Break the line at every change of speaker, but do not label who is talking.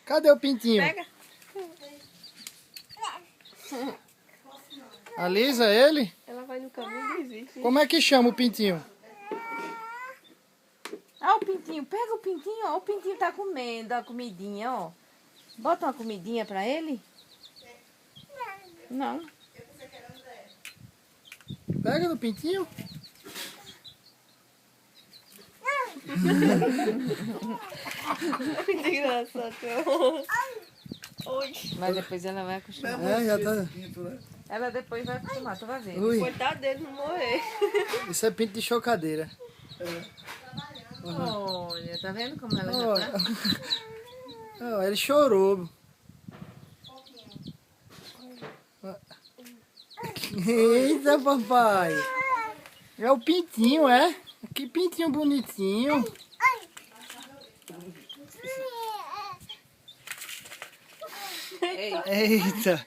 Cadê o pintinho?
Pega.
Alisa ele?
Ela vai no caminho e desiste.
Como é que chama o pintinho?
Ó o pintinho, pega o pintinho, ó. O pintinho tá comendo a comidinha, ó. Bota uma comidinha pra ele. Não.
Pega no pintinho.
Muito engraçado. Oi.
Mas depois ela vai acostumar.
É, já tá.
Ela depois vai acostumar, tu vai ver.
Ui,
Coitado dele não morrer.
isso é pinto de chocadeira.
Olha, tá vendo como ela
Ó,
já tá?
ó, ele chorou. Eita, papai. É o pintinho, é? Que pintinho bonitinho.
Ei,
Eita.